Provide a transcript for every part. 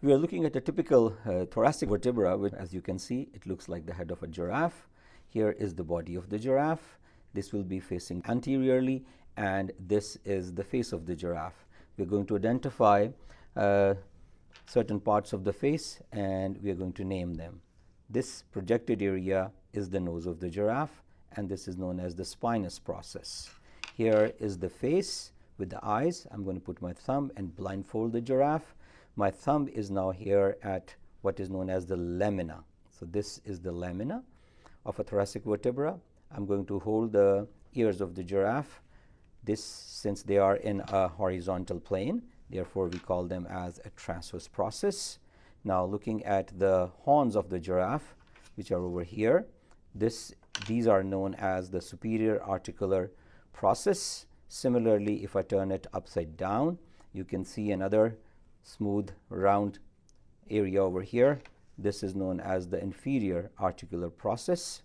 We are looking at a typical thoracic vertebra, which, as you can see, it looks like the head of a giraffe. Here is the body of the giraffe. This will be facing anteriorly, and this is the face of the giraffe. We're going to identify certain parts of the face, and we are going to name them. This projected area is the nose of the giraffe, and this is known as the spinous process. Here is the face with the eyes. I'm going to put my thumb and blindfold the giraffe. My thumb is now here at what is known as the lamina. So this is the lamina of a thoracic vertebra. I'm going to hold the ears of the giraffe. This, since they are in a horizontal plane, therefore we call them as a transverse process. Now looking at the horns of the giraffe, which are over here, these are known as the superior articular process. Similarly, if I turn it upside down, you can see another smooth round area over here. This is known as the inferior articular process.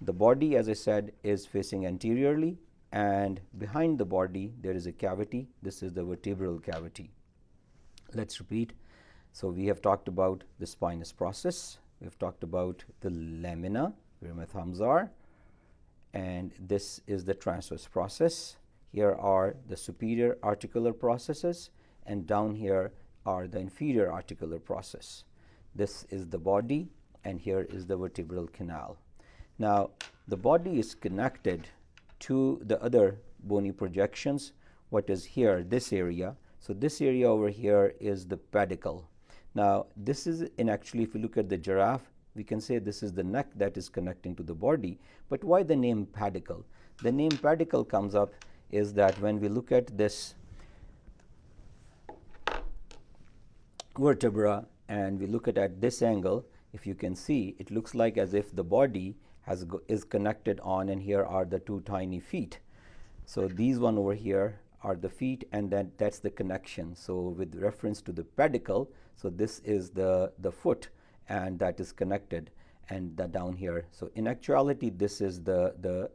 The body, as I said, is facing anteriorly, and behind the body there is a cavity. This is the vertebral cavity. Let's repeat. So we have talked about the spinous process, we have talked about the lamina, where my thumbs are, and this is the transverse process. Here are the superior articular processes, and down here are the inferior articular process. This is the body, and here is the vertebral canal. Now the body is connected to the other bony projections. What is here? This area. So this area over here is the pedicle. Now this is, in actually, if you look at the giraffe, we can say this is the neck that is connecting to the body. But why the name pedicle? The name pedicle comes up is that when we look at this vertebra and we look at this angle, if you can see, it looks like as if the body is connected on, and here are the two tiny feet. So these one over here are the feet, and that's the connection. So with reference to the pedicle, so this is the foot, and that is connected, and that down here. So in actuality, this is the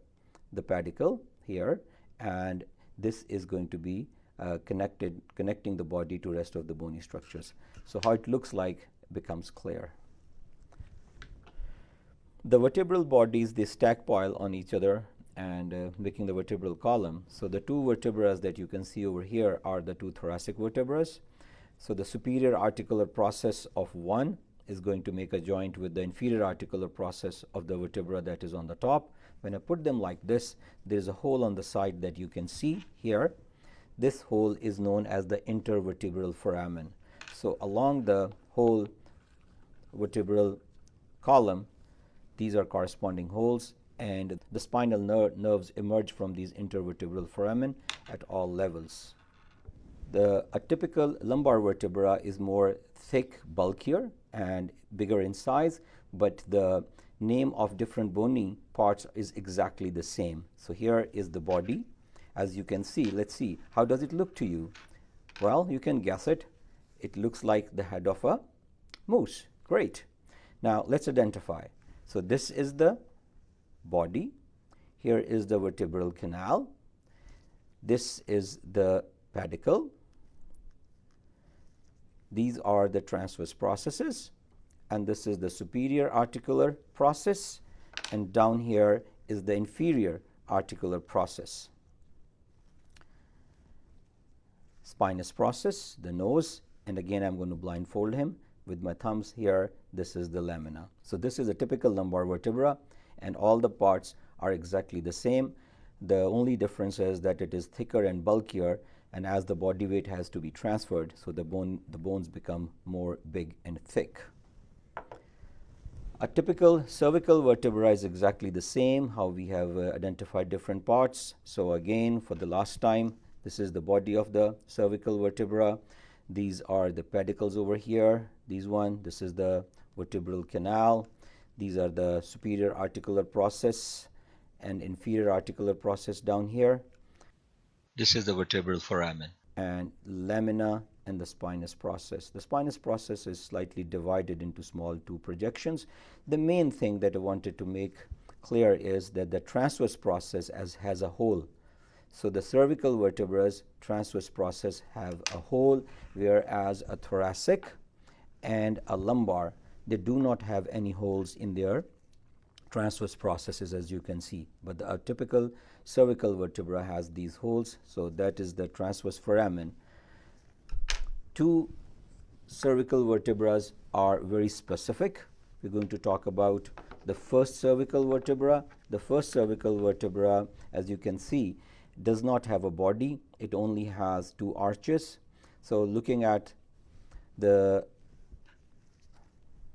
pedicle here, and this is going to be connecting the body to rest of the bony structures. So how it looks like becomes clear. The vertebral bodies, they stack pile on each other and making the vertebral column. So the two vertebrae that you can see over here are the two thoracic vertebrae. So the superior articular process of one is going to make a joint with the inferior articular process of the vertebra that is on the top. When I put them like this, there is a hole on the side that you can see here. This hole is known as the intervertebral foramen. So along the whole vertebral column, these are corresponding holes, and the spinal nerves emerge from these intervertebral foramen at all levels. A typical lumbar vertebra is more thick, bulkier, and bigger in size, but the name of different bony parts is exactly the same. So here is the body. As you can see, let's see, how does it look to you? Well, you can guess it. It looks like the head of a moose. Great. Now let's identify. So this is the body. Here is the vertebral canal. This is the pedicle. These are the transverse processes, and this is the superior articular process, and down here is the inferior articular process. Spinous process, the nose, and again I'm going to blindfold him with my thumbs here. This is the lamina. So this is a typical lumbar vertebra, and all the parts are exactly the same. The only difference is that it is thicker and bulkier, and as the body weight has to be transferred, so the bones become more big and thick. A typical cervical vertebra is exactly the same, how we have identified different parts. So again, for the last time, this is the body of the cervical vertebra. These are the pedicles over here. This is the vertebral canal. These are the superior articular process and inferior articular process down here. This is the vertebral foramen and lamina and the spinous process. The spinous process is slightly divided into small two projections. The main thing that I wanted to make clear is that the transverse process has a hole. So the cervical vertebrae's transverse process have a hole, whereas a thoracic and a lumbar, they do not have any holes in their transverse processes, as you can see, but a typical cervical vertebra has these holes, so that is the transverse foramen. Two cervical vertebrae are very specific. We're going to talk about the first cervical vertebra. The first cervical vertebra, as you can see, does not have a body. It only has two arches. So looking at the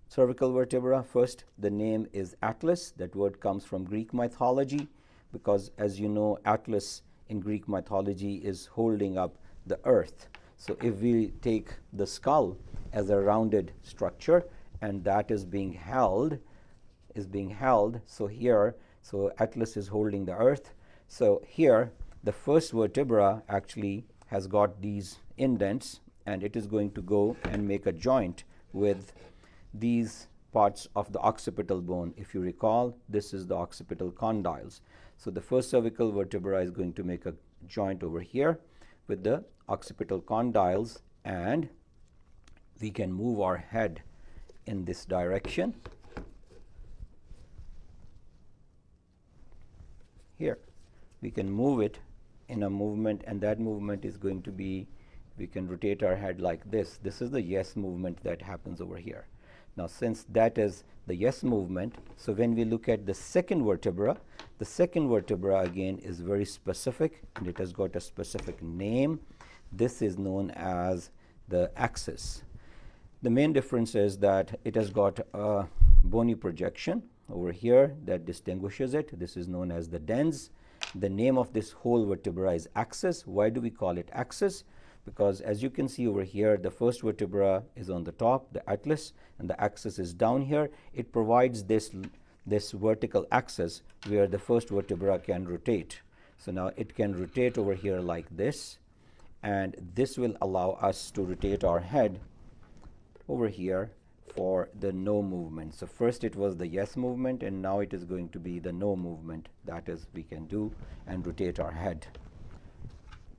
cervical vertebra, first, the name is Atlas. That word comes from Greek mythology because, as you know, Atlas in Greek mythology is holding up the earth. So if we take the skull as a rounded structure and that is being held, so here, so Atlas is holding the earth. So here, the first vertebra actually has got these indents, and it is going to go and make a joint with these parts of the occipital bone. If you recall, this is the occipital condyles. So the first cervical vertebra is going to make a joint over here with the occipital condyles, and we can move our head in this direction. Here, we can move it in a movement, and that movement is going to be, we can rotate our head like this. This is the yes movement that happens over here. Now, since that is the yes movement, so when we look at the second vertebra again is very specific, and it has got a specific name. This is known as the axis. The main difference is that it has got a bony projection over here that distinguishes it. This is known as the dens. The name of this whole vertebra is axis. Why do we call it axis? Because as you can see over here, the first vertebra is on the top, the atlas, and the axis is down here. It provides this vertical axis where the first vertebra can rotate. So now it can rotate over here like this, and this will allow us to rotate our head over here for the no movement. So first it was the yes movement, and now it is going to be the no movement. That is, we can do and rotate our head.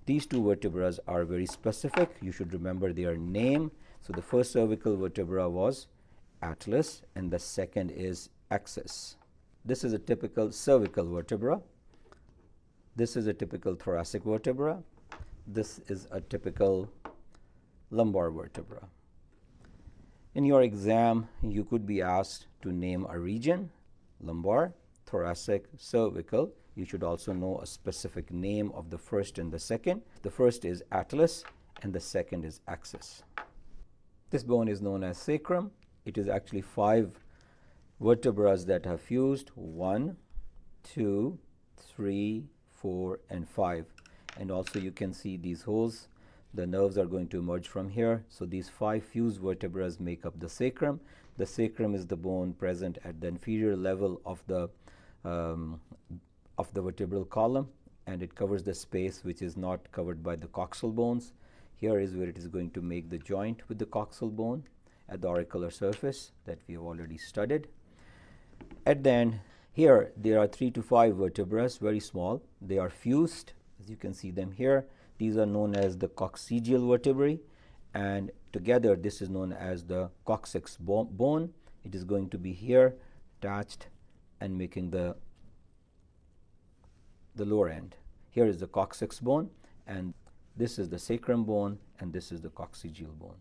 These two vertebrae are very specific. You should remember their name. So the first cervical vertebra was atlas, and the second is axis. This is a typical cervical vertebra. This is a typical thoracic vertebra. This is a typical lumbar vertebra. In your exam, you could be asked to name a region: lumbar, thoracic, cervical. You should also know a specific name of the first and the second. The first is atlas, and the second is axis. This bone is known as sacrum. It is actually 5 vertebrae that have fused: 1, 2, 3, 4, and 5. And also you can see these holes. The nerves are going to emerge from here. So these 5 fused vertebrae make up the sacrum. The sacrum is the bone present at the inferior level of the vertebral column, and it covers the space which is not covered by the coxal bones. Here is where it is going to make the joint with the coxal bone at the auricular surface that we have already studied. At the end, here there are 3 to 5 vertebrae, very small. They are fused, as you can see them here. These are known as the coccygeal vertebrae, and together this is known as the coccyx bone. It is going to be here attached and making the lower end. Here is the coccyx bone, and this is the sacrum bone, and this is the coccygeal bone.